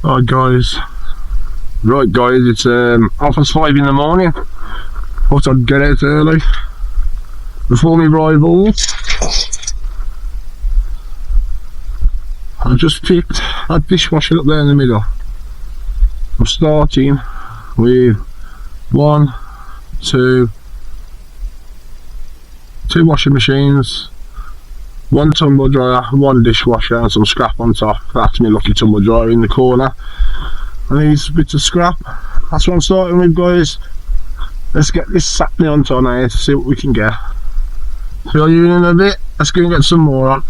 Right guys, it's 5:30 in the morning. Thought I'd get out early before my rivals. I just picked that dishwasher up there in the middle. I'm starting with two washing machines, one tumble dryer, one dishwasher and some scrap on top. That's my lucky tumble dryer in the corner. And these bits of scrap. That's what I'm starting with, guys. Let's get this sat me on tonight to see what we can get. Fill you in a bit. Let's go and get some more on.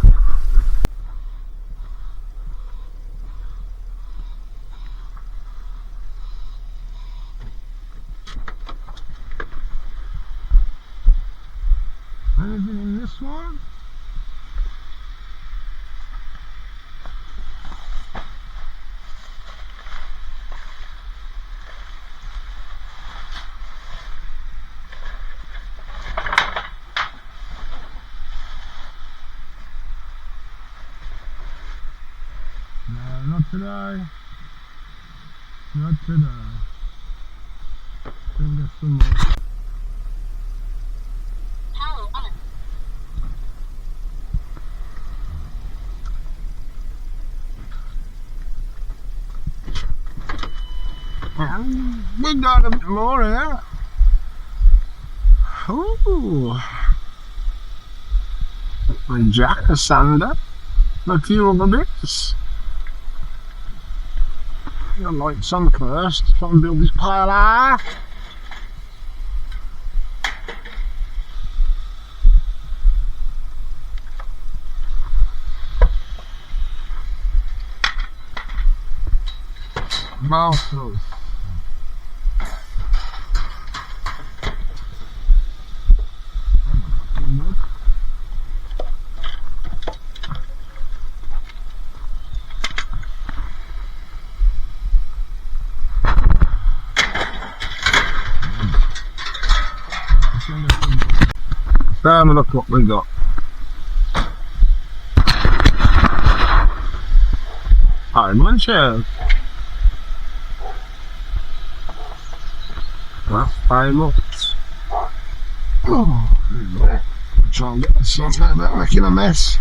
Anything in this one? No, not today. Not today. Then get some more. We got a bit more here. Ooh. And jack, a sander, a few other bits. Get the lights on first, try and build this pile high. Mouthfuls. Have a look what we got. Iron shells. Well, fine looks. Oh, try and get this sorted out without making a mess.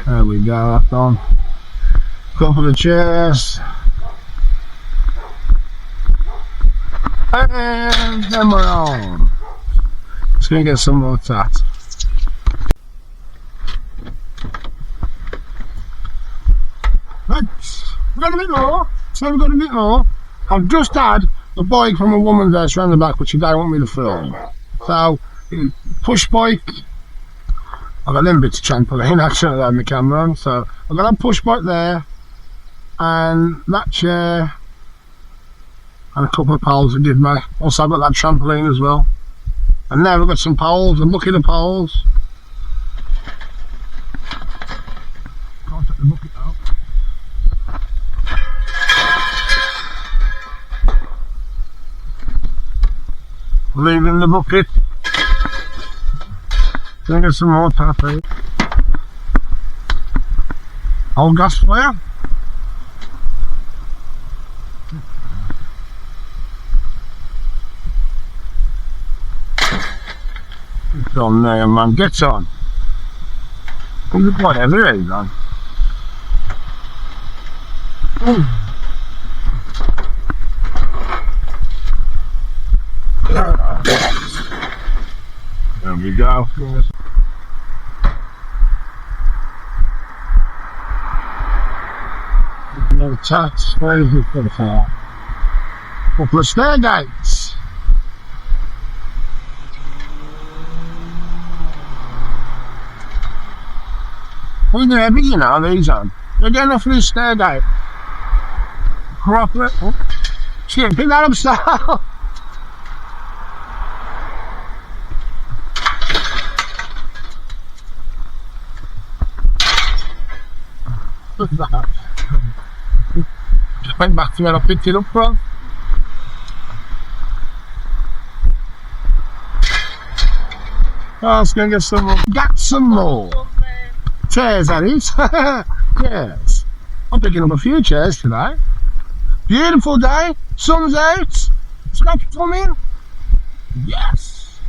There we go, that's on. Couple of chairs. And then we're on. Let's go and get some more tat. Right, we've got a bit more. So we've got a bit more. I've just had a bike from a woman's house round the back which she don't want me to film. So, push bike. I've got them bits of trampoline actually on the camera on. So, I've got a push bike there. And that chair. And a couple of poles that did me. Also I've got that trampoline as well. And now we've got some poles, and look at the poles. Can't take the bucket out. Leaving the bucket. Gonna get some more taffy. Old gas fire. Get on there, man, get on. Whatever it is on. There we go. Another touch, where is it for the fire? Couple of stair gates. Well, they're heavy, you know, these on. They're getting off this stair gate. Proper. Oh. Shit, pick that up, style. What's that? Just went back to where I picked it up from. Oh, let's go and get some more. Get some more. Chairs, that is. Yes. I'm picking up a few chairs today. Beautiful day, sun's out, Scott's coming. Yes.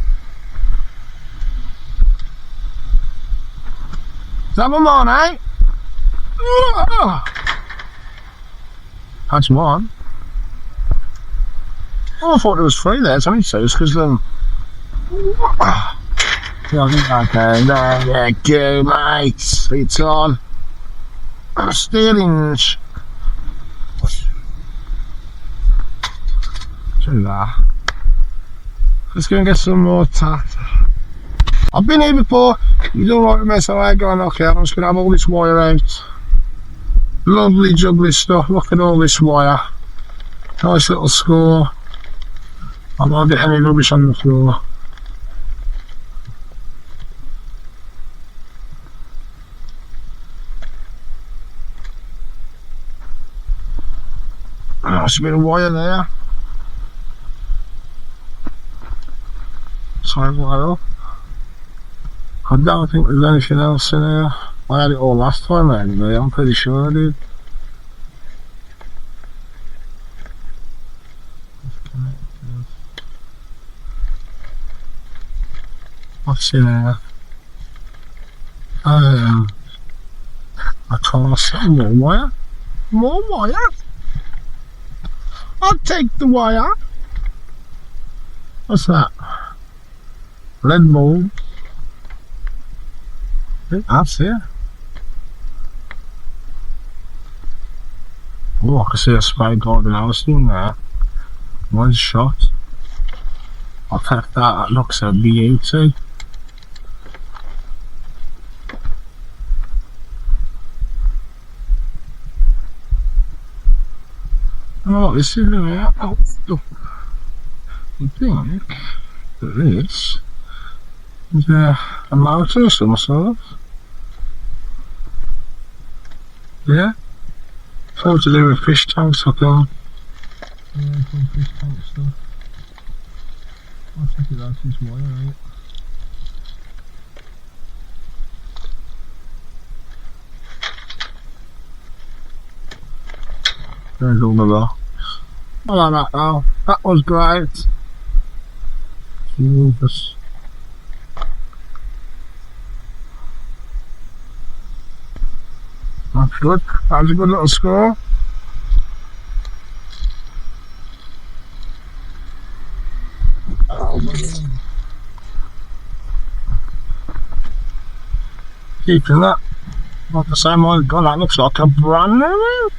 Let's have them on, eh? That's one. Oh, I thought there was three there. It's only two, because okay, there you go, mate. It's on. Steerings. Do that. Let's go and get some more tat. I've been here before. You don't like to mess away, going, okay, I'm just going to have all this wire out. Lovely jubbly stuff. Look at all this wire. Nice little score. I won't get any rubbish on the floor. There's a bit of wire there. Sorry, wire up. I don't think there's anything else in here. I had it all last time anyway, I'm pretty sure I did. What's in here? I can't see more wire. More wire? I'll take the wire. What's that? Lead bulb. That's it. Oh, I can see a spray golden house in there. One shot. I'll take that. That looks a beauty. Oh, this is there. Oh, I think that this is a motor of some sort. Yeah? It's all to do with fish tanks, I think. Yeah, some fish tank stuff. I'll check it out, this wire, right? There's all the rocks. I like that though. That was great. Jesus. That's good. That was a good little score. Keeping that. Like the same one. God, that looks like a brand new.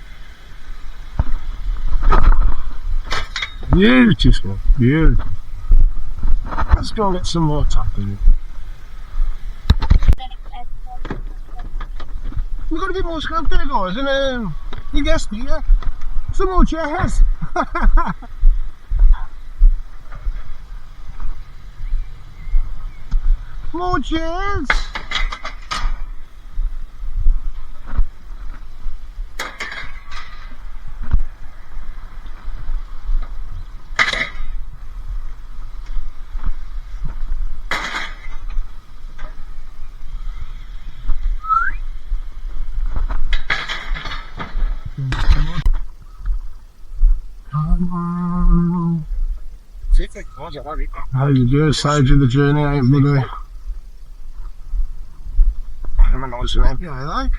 Beautiful, beautiful. Let's go and get some more tapping. We've got a bit more scrap there, guys, and you guessed it, yeah? Some more chairs. More chairs. How you do? Saved you the journey, ain't bloody. I'm a nice and happy, I like.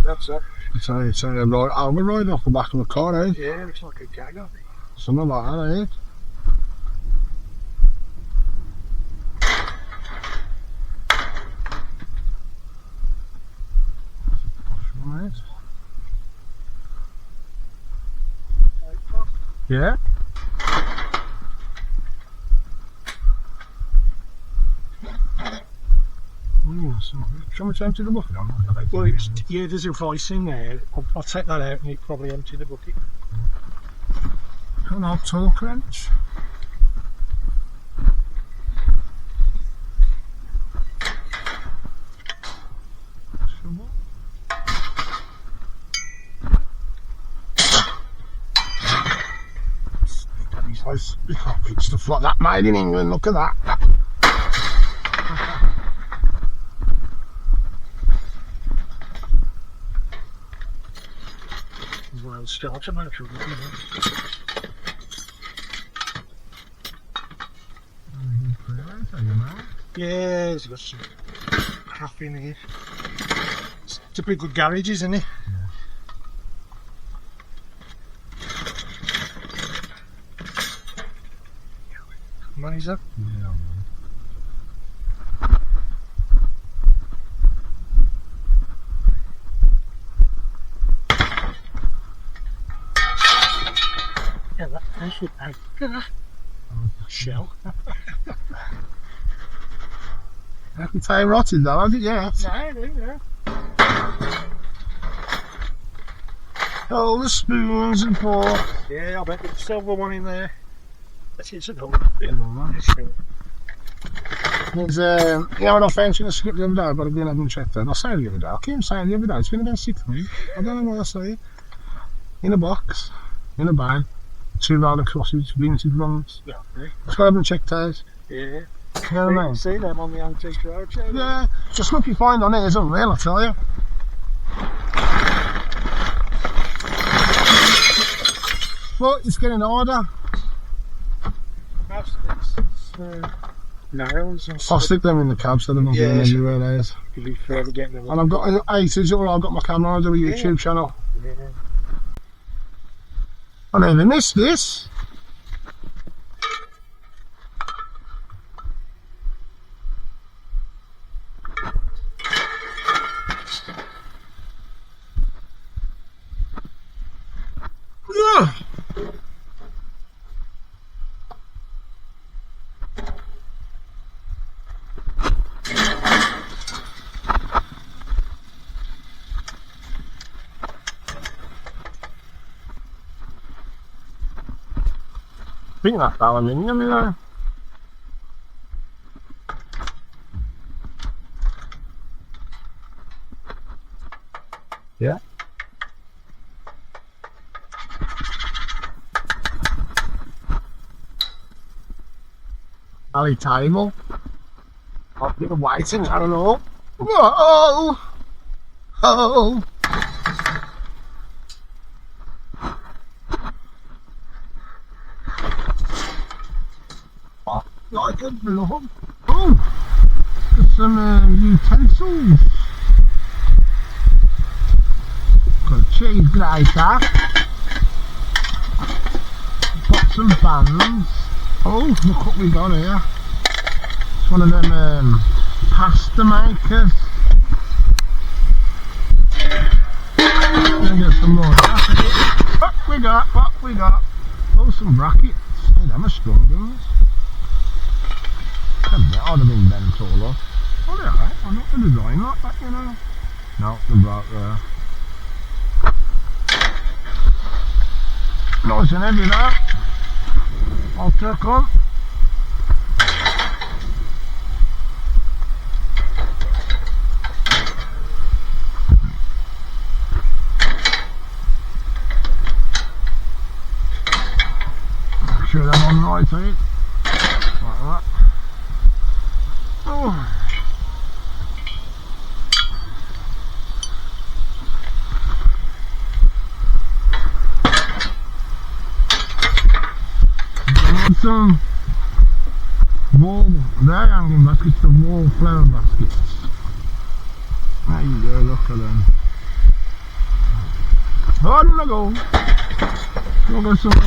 That's it. It's a right over ride off the back of the car, eh? Yeah, it's like a jag up. Something like that, eh? Right. Yeah? Ooh, Shall we empty the bucket on? Well, yeah, there's a voice in there. I'll take that out and you probably empty the bucket. An old torque wrench. Stuff like that made in England, look at that. Wild starter motor, isn't it? Yeah, he's got some crap in here. It's a pretty good garage, isn't it? Money's up. Yeah. Yeah, that should out. Look at that. Shell. I can tell you rotted though, has it? Yeah. No. All the spoons and forks. Yeah, I bet there's a silver one in there. It's a gold. There's, you know, when I found in the script the other day, I've got to go and have them checked out. I say it the other day, I keep saying the other day, it's been about 6 weeks. I don't know what I say. In a box, in a bag, 2 roller crosses, vintage ones. Yeah. Just got to have them checked out. Yeah. You know what I mean? See them on the antique road. Yeah, just look you find on it is unreal, I tell you. But it's getting harder. Nails and I'll stick them in the cab so they're not going everywhere there is. You'll be forever getting them. And I've got 80s, or I've got my camera on, I do a YouTube channel. Yeah. I never missed this. Yeah. I think that's aluminium, you know. Yeah. Ali table. I'll get the whiting, I don't know. Whoa! Oh! Like a blob. Oh! There's some utensils. Got a cheese grater. Got some pans. Oh, look what we got here. It's one of them pasta makers. Gonna get some more of that. What we got? Oh, some brackets. Hey, them are strong ones. That would have been bent all off. Oh, they're alright. I'm not going to design like that, you know. No, they're right there. Nice and heavy that. I'll check on. Make sure they're on the right side. Like that. Oh. Some wall, they're hanging baskets, the wall flower baskets. There you go, look at them. On the go. We'll go some more.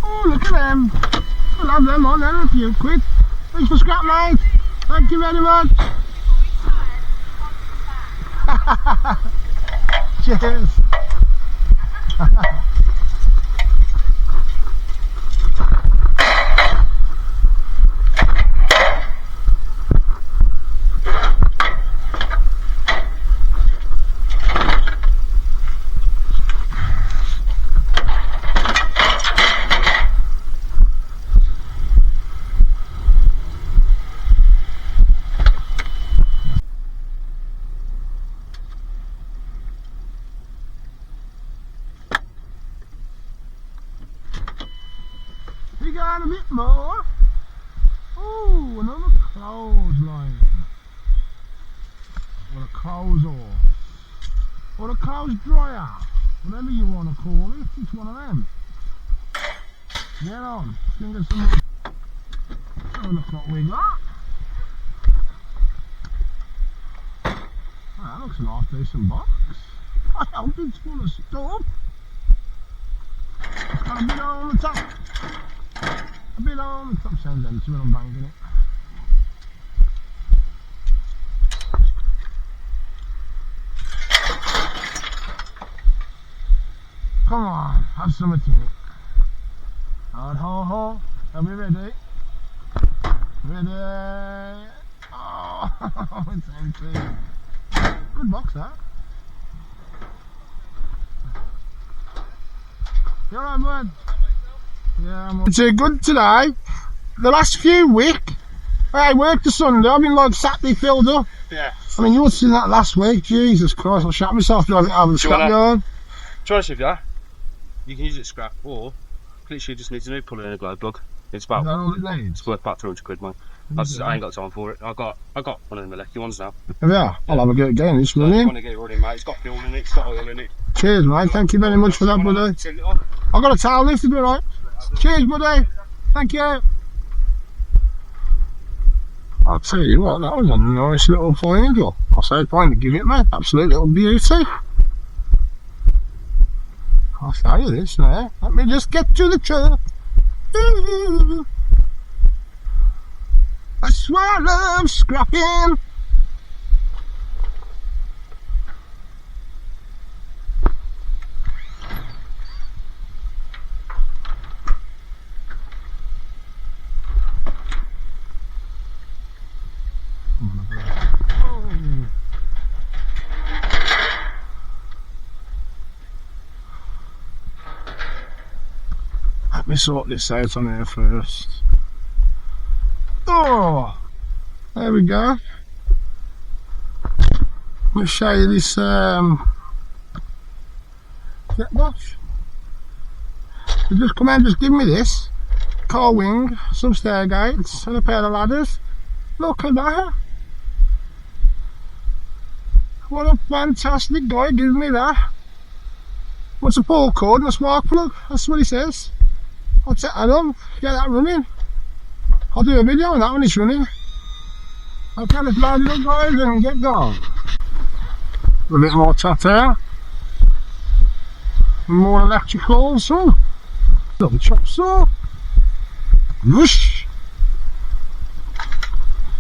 Oh, look at them. We'll have them on then if you quit. Thanks for scrap, mate. Thank you very much. Cheers. line. Or a clothes or a clothes dryer. Whatever you want to call it, it's one of them. Get on. Think of some. Have a look what we got. Oh, that looks a nice decent box. I hope it's full of stuff. It's got a bit on the top. A bit on the top sounds empty when I'm banging it. Come on, have something in it. Hard ho ho. Are we ready? Ready? Oh, it's empty. Good box that. You alright, bud? Yeah, I'm It's good today. The last few weeks, I worked the Sunday, I've been like Saturday filled up. Yeah. I mean, you would have seen that last week. Jesus Christ, I shot myself driving out of the scrapyard. Choice if you can use it scrap or literally just needs a new puller and a glow plug. It's about Is that all it needs? it's worth about 200 quid, man. I ain't got time for it. I got one of them electric ones now. Yeah, I'll have a go again. It's I running. want to get it running, mate. It's got fuel in it, it's got oil in it. Cheers, mate. Thank you very much for that, buddy. I've got a towel lift to do, right? Cheers, buddy. Thank you. I'll tell you what, that was a nice little find. I'll say fine to give it, mate. Absolute little beauty. I'll show you this now. Let me just get to the truck. That's why I love scrapping. Let me sort this out on here first. Oh, there we go. Let me show you this jet wash. They just come and just give me this car wing, some stair gates and a pair of ladders. Look at that. What a fantastic guy gives me that. What's a pull cord and a spark plug? That's what he says. I'll set that up, get that running. I'll do a video on that when it's running. Okay, let's load it up, guys, and get going. A bit more tatter. More electrical, so. Little chop saw. Whoosh.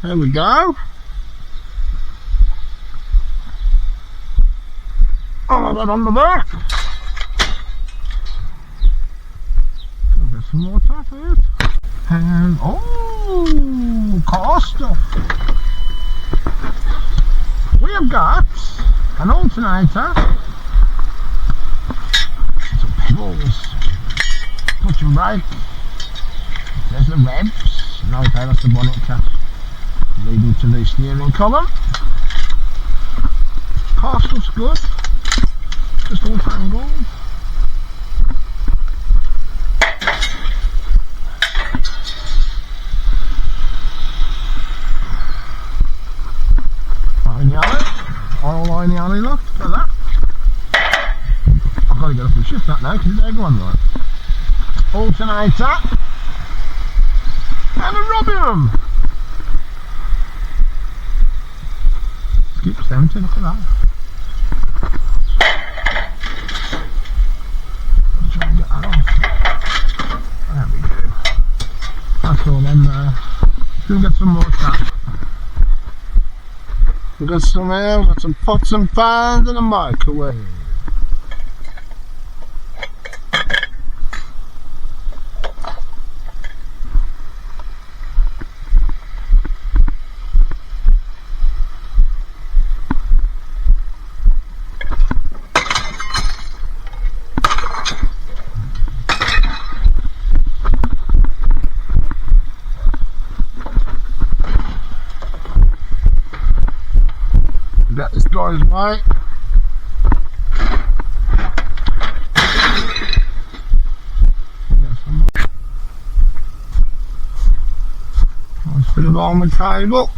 There we go. Oh, that on the back. Get some more tatters. And oh, car stuff. We have got an alternator, some pedals, clutch and brake. There's the revs. No, okay, that's the bonnet cap leading to the steering column. Car stuff's good. Just all tangled. Oil line the alley, look at that. I've got to get up and shift that now because it's egg one, right? Alternator and a rubbing. Skips empty, look at that. I'll try and get that off. There we go. That's all on there. We'll get some more tap. We've got some air, we've got some pots and pans and a microwave. Get this guy's right. Nice bit of on the table.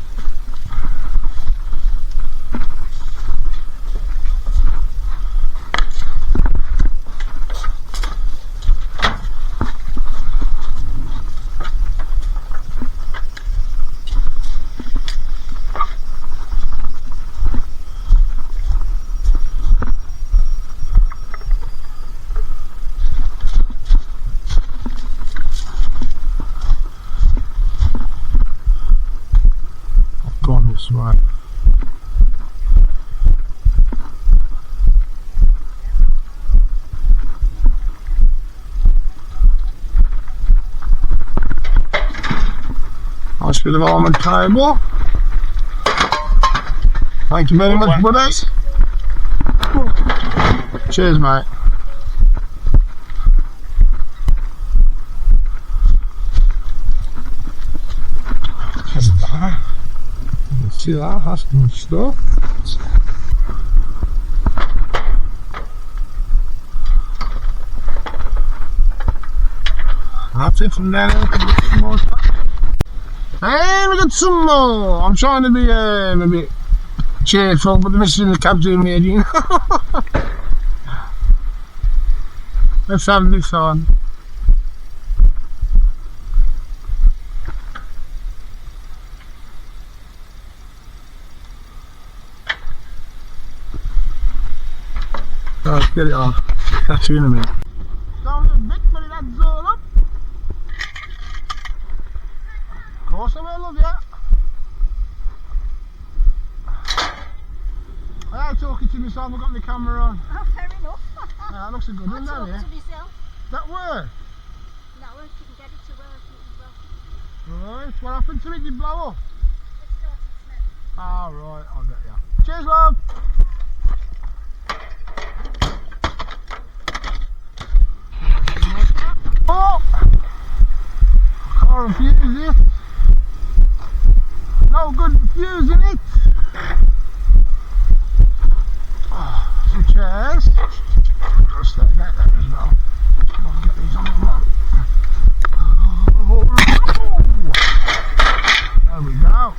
Right. Nice bit of almond table. Thank you very much, buddies. Cheers, mate. See that? That's good stuff. That's it from there. Hey, we got some more. I'm trying to be a bit cheerful, but the missus in the cab's doing me again. Let's have this on. Let's get it off. Catch you in a minute. Down a bit, but that's all up. Of course I will, love you. I ain't talking to myself, I've got my camera on. Oh, fair enough. Yeah, that looks a good one, doesn't it? To myself. That work? No, I couldn't get it to work. It was Right, what happened to it? Did it blow up? it started smelling. Ah, right, I'll get you. Cheers, love! Oh! Can't refuse it. No good refusing it. Oh, some chairs. Just get that as well. Come on, get these on the road. There we go.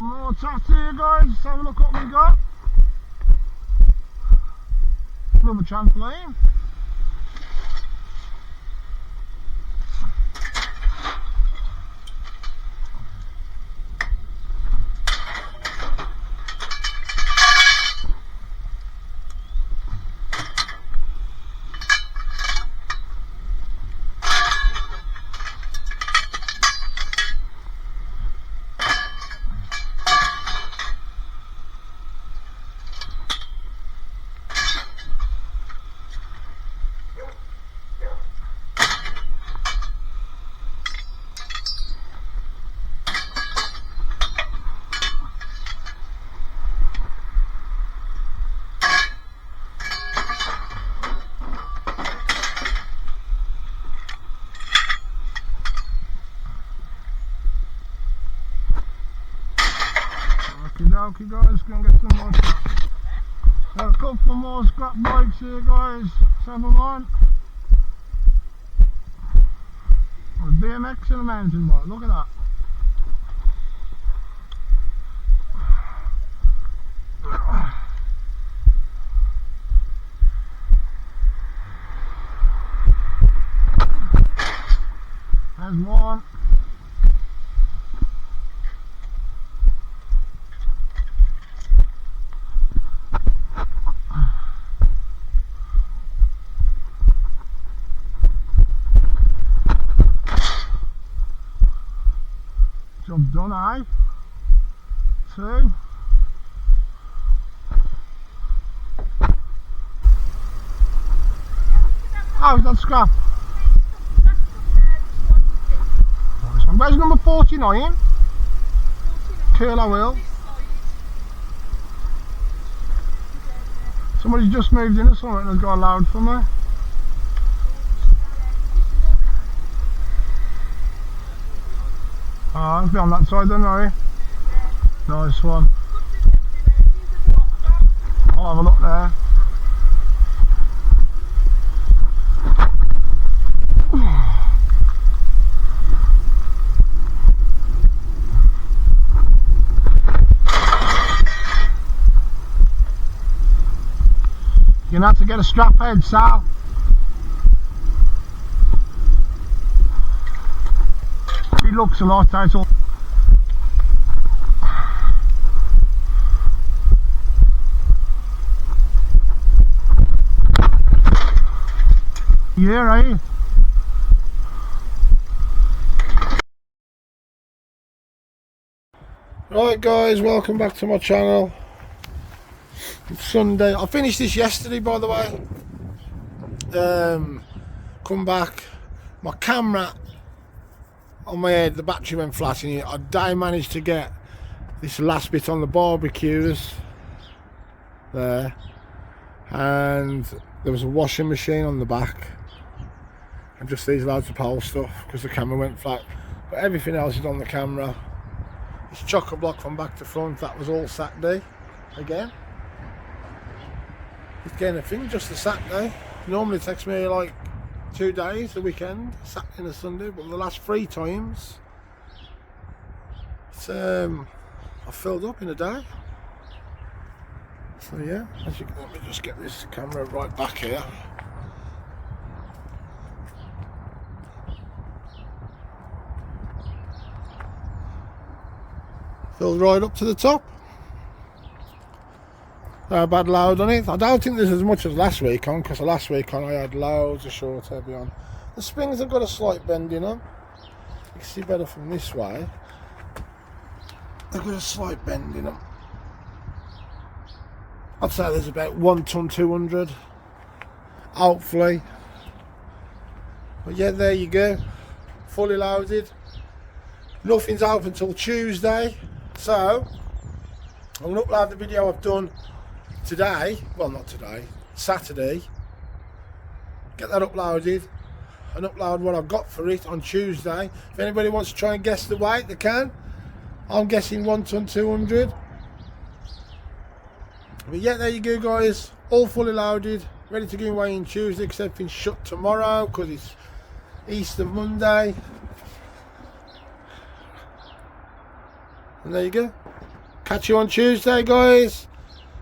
More taps here, guys. Let's have a look what we got. Rubber trampoline. Okay, guys, gonna get some more scrap. Got a couple more scrap bikes here, guys. Let's have them on. A BMX and a mountain bike. Look at that. There's one. Job done, aye. Two. Oh, that's scrap. Nice one. Where's number 49? Curl I will. Somebody's just moved in or something and has got loud for me. Ah, I'll be on that side then, are you? Nice one. I'll have a look there. You're gonna have to get a strap head, Sal. He looks a lot title. year, eh? Right guys, welcome back to my channel. It's Sunday. I finished this yesterday, by the way. Come back, my camera on my head, the battery went flat in it. I managed to get this last bit on the barbecues there, and there was a washing machine on the back, and just these loads of pole stuff because the camera went flat, but everything else is on the camera. It's chock-a-block from back to front. That was all Saturday again. It's getting a thing just a Saturday. Normally it takes me like 2 days, the weekend, Saturday and a Sunday, but the last 3 times it's I filled up in a day. So yeah, as you can, let me just get this camera right back here. Filled right up to the top. No bad load on it. I don't think there's as much as last week on, because last week on I had loads of short heavy on. The springs have got a slight bend in them. You can see better from this way. They've got a slight bend in them. I'd say there's about 1 ton 200, hopefully. But yeah, there you go, fully loaded. Nothing's open until Tuesday, so I'm going to upload the video I've done today, well not today, Saturday, get that uploaded and upload what I've got for it on Tuesday. If anybody wants to try and guess the weight, they can. I'm guessing 1 ton 200. But yeah, there you go guys, all fully loaded, ready to go away on Tuesday, because everything's shut tomorrow because it's Easter Monday. And there you go. Catch you on Tuesday guys.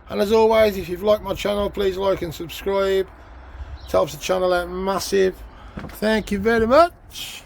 And as always, if you've liked my channel, please like and subscribe. It helps the channel out massive. Thank you very much.